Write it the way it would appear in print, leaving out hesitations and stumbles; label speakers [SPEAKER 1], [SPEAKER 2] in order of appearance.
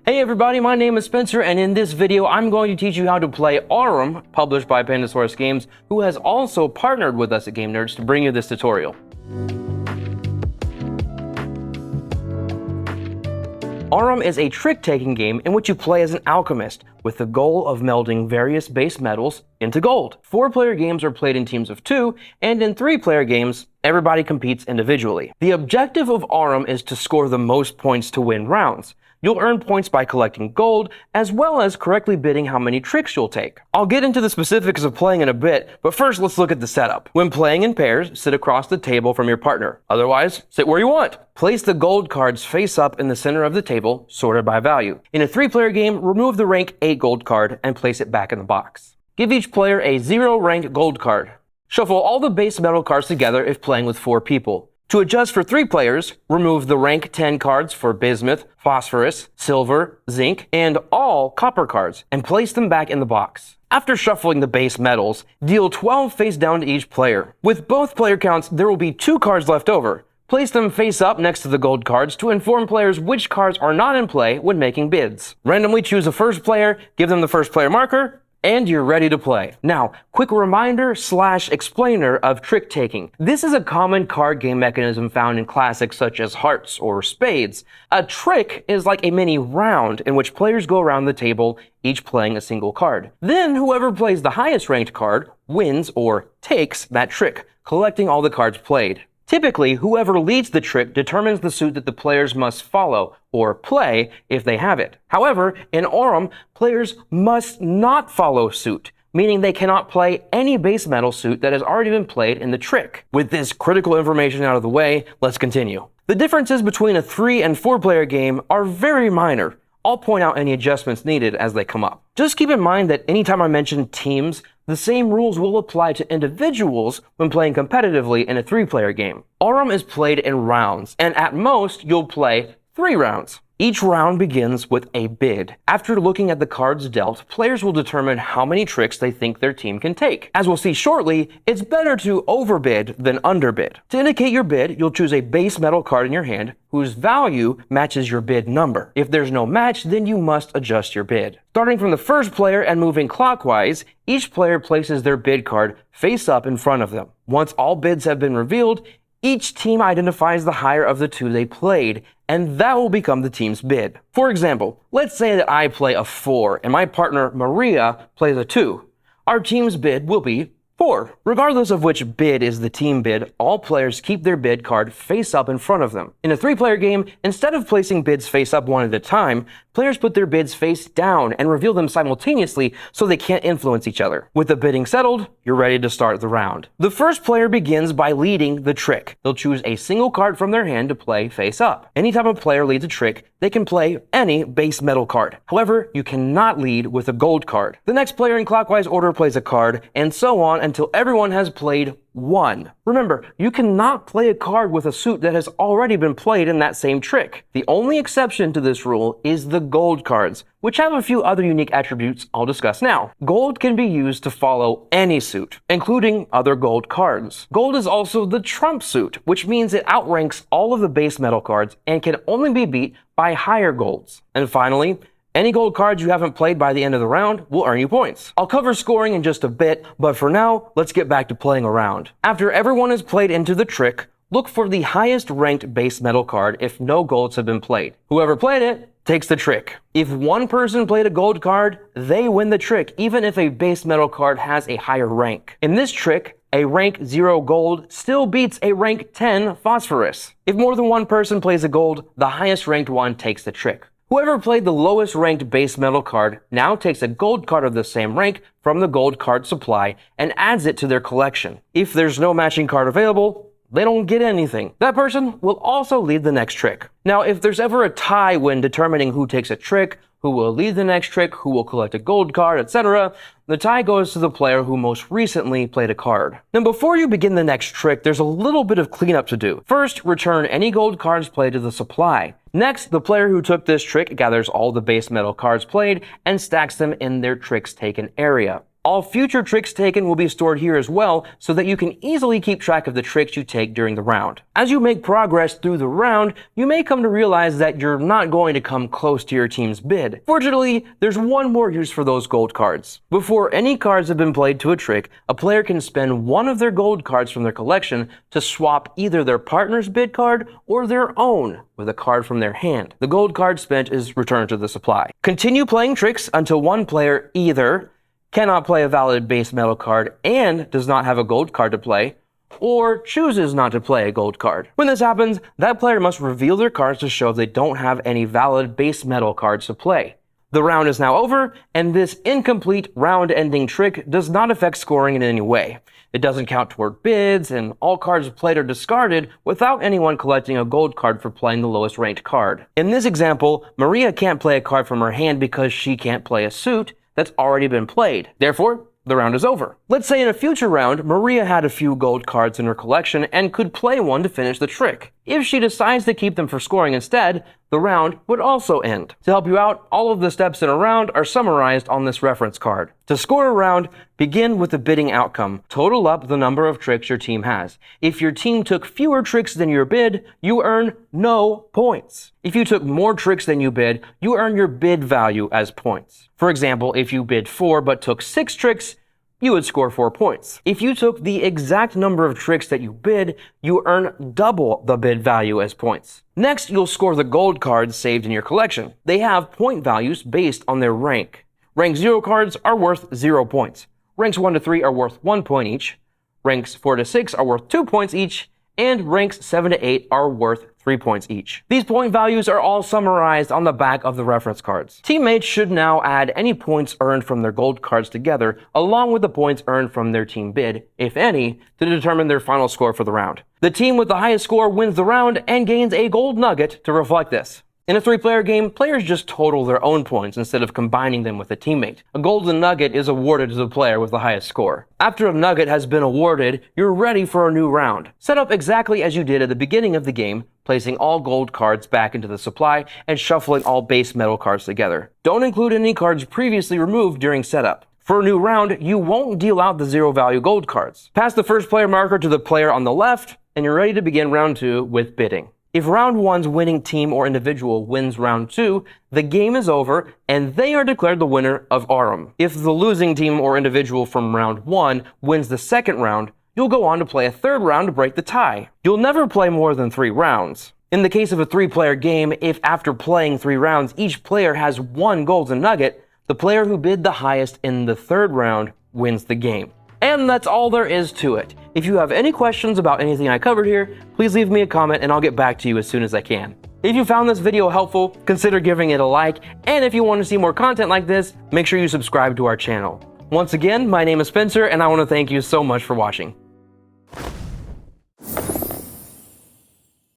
[SPEAKER 1] Hey everybody, my name is Spencer, and in this video I'm going to teach you how to play Aurum, published by Pandasaurus Games, who has also partnered with us at Game Nerdz to bring you this tutorial. Aurum is a trick-taking game in which you play as an alchemist, with the goal of melding various base metals into gold. 4-player games are played in teams of 2, and in 3-player games, everybody competes individually. The objective of Aurum is to score the most points to win rounds. You'll earn points by collecting gold, as well as correctly bidding how many tricks you'll take. I'll get into the specifics of playing in a bit, but first let's look at the setup. When playing in pairs, sit across the table from your partner. Otherwise, sit where you want. Place the gold cards face up in the center of the table, sorted by value. In a 3-player game, remove the rank 8 gold card and place it back in the box. Give each player a 0 rank gold card. Shuffle all the base metal cards together if playing with 4 people. To adjust for 3 players, remove the rank 10 cards for bismuth, phosphorus, silver, zinc, and all copper cards, and place them back in the box. After shuffling the base metals, deal 12 face down to each player. With both player counts, there will be 2 cards left over. Place them face up next to the gold cards to inform players which cards are not in play when making bids. Randomly choose a first player, give them the first player marker, and you're ready to play. Now, quick reminder / explainer of trick taking. This is a common card game mechanism found in classics such as hearts or spades. A trick is like a mini round in which players go around the table, each playing a single card. Then whoever plays the highest ranked card wins or takes that trick, collecting all the cards played. Typically, whoever leads the trick determines the suit that the players must follow, or play, if they have it. However, in Aurum, players must not follow suit, meaning they cannot play any base metal suit that has already been played in the trick. With this critical information out of the way, let's continue. The differences between a 3- and 4-player game are very minor. I'll point out any adjustments needed as they come up. Just keep in mind that anytime I mention teams, the same rules will apply to individuals when playing competitively in a 3-player game. Aurum is played in rounds, and at most, you'll play 3 rounds. Each round begins with a bid. After looking at the cards dealt, players will determine how many tricks they think their team can take. As we'll see shortly, it's better to overbid than underbid. To indicate your bid, you'll choose a base metal card in your hand whose value matches your bid number. If there's no match, then you must adjust your bid. Starting from the first player and moving clockwise, each player places their bid card face up in front of them. Once all bids have been revealed, each team identifies the higher of the 2 they played, and that will become the team's bid. For example, let's say that I play a 4 and my partner Maria plays a 2. Our team's bid will be 4. Regardless of which bid is the team bid, all players keep their bid card face up in front of them. In a 3-player game, instead of placing bids face up one at a time, players put their bids face down and reveal them simultaneously so they can't influence each other. With the bidding settled, you're ready to start the round. The first player begins by leading the trick. They'll choose a single card from their hand to play face up. Anytime a player leads a trick, they can play any base metal card. However, you cannot lead with a gold card. The next player in clockwise order plays a card, and so on until everyone has played 1. Remember, you cannot play a card with a suit that has already been played in that same trick. The only exception to this rule is the gold cards, which have a few other unique attributes I'll discuss now. Gold can be used to follow any suit, including other gold cards. Gold is also the trump suit, which means it outranks all of the base metal cards and can only be beat by higher golds. And finally, any gold cards you haven't played by the end of the round will earn you points. I'll cover scoring in just a bit, but for now, let's get back to playing around. After everyone has played into the trick, look for the highest ranked base metal card if no golds have been played. Whoever played it takes the trick. If one person played a gold card, they win the trick, even if a base metal card has a higher rank. In this trick, a rank 0 gold still beats a rank 10 phosphorus. If more than one person plays a gold, the highest ranked one takes the trick. Whoever played the lowest ranked base metal card now takes a gold card of the same rank from the gold card supply and adds it to their collection. If there's no matching card available, they don't get anything. That person will also lead the next trick. Now, if there's ever a tie when determining who takes a trick, who will lead the next trick, who will collect a gold card, etc., the tie goes to the player who most recently played a card. Now, before you begin the next trick, there's a little bit of cleanup to do. First, return any gold cards played to the supply. Next, the player who took this trick gathers all the base metal cards played and stacks them in their tricks taken area. All future tricks taken will be stored here as well, so that you can easily keep track of the tricks you take during the round. As you make progress through the round, you may come to realize that you're not going to come close to your team's bid. Fortunately, there's one more use for those gold cards. Before any cards have been played to a trick, a player can spend one of their gold cards from their collection to swap either their partner's bid card or their own with a card from their hand. The gold card spent is returned to the supply. Continue playing tricks until one player either cannot play a valid base metal card and does not have a gold card to play, or chooses not to play a gold card. When this happens, that player must reveal their cards to show they don't have any valid base metal cards to play. The round is now over, and this incomplete round-ending trick does not affect scoring in any way. It doesn't count toward bids, and all cards played are discarded without anyone collecting a gold card for playing the lowest ranked card. In this example, Maria can't play a card from her hand because she can't play a suit that's already been played. Therefore, the round is over. Let's say in a future round, Maria had a few gold cards in her collection and could play one to finish the trick. If she decides to keep them for scoring instead, the round would also end. To help you out, all of the steps in a round are summarized on this reference card. To score a round, begin with the bidding outcome. Total up the number of tricks your team has. If your team took fewer tricks than your bid, you earn no points. If you took more tricks than you bid, you earn your bid value as points. For example, if you bid 4 but took 6 tricks, you would score 4 points. If you took the exact number of tricks that you bid, you earn double the bid value as points. Next, you'll score the gold cards saved in your collection. They have point values based on their rank. Rank 0 cards are worth 0 points. Ranks 1 to 3 are worth 1 point each. Ranks 4 to 6 are worth 2 points each. And ranks 7 to 8 are worth 3 points each. These point values are all summarized on the back of the reference cards. Teammates should now add any points earned from their gold cards together, along with the points earned from their team bid, if any, to determine their final score for the round. The team with the highest score wins the round and gains a gold nugget to reflect this. In a 3-player game, players just total their own points instead of combining them with a teammate. A golden nugget is awarded to the player with the highest score. After a nugget has been awarded, you're ready for a new round. Set up exactly as you did at the beginning of the game, placing all gold cards back into the supply and shuffling all base metal cards together. Don't include any cards previously removed during setup. For a new round, you won't deal out the 0 value gold cards. Pass the first player marker to the player on the left, and you're ready to begin round 2 with bidding. If round 1's winning team or individual wins round 2, the game is over and they are declared the winner of Aurum. If the losing team or individual from round 1 wins the second round, you'll go on to play a third round to break the tie. You'll never play more than 3 rounds. In the case of a 3-player game, if after playing 3 rounds each player has 1 golden nugget, the player who bid the highest in the third round wins the game. And that's all there is to it. If you have any questions about anything I covered here, please leave me a comment and I'll get back to you as soon as I can. If you found this video helpful, consider giving it a like, and if you want to see more content like this, make sure you subscribe to our channel. Once again, my name is Spencer, and I want to thank you so much for watching.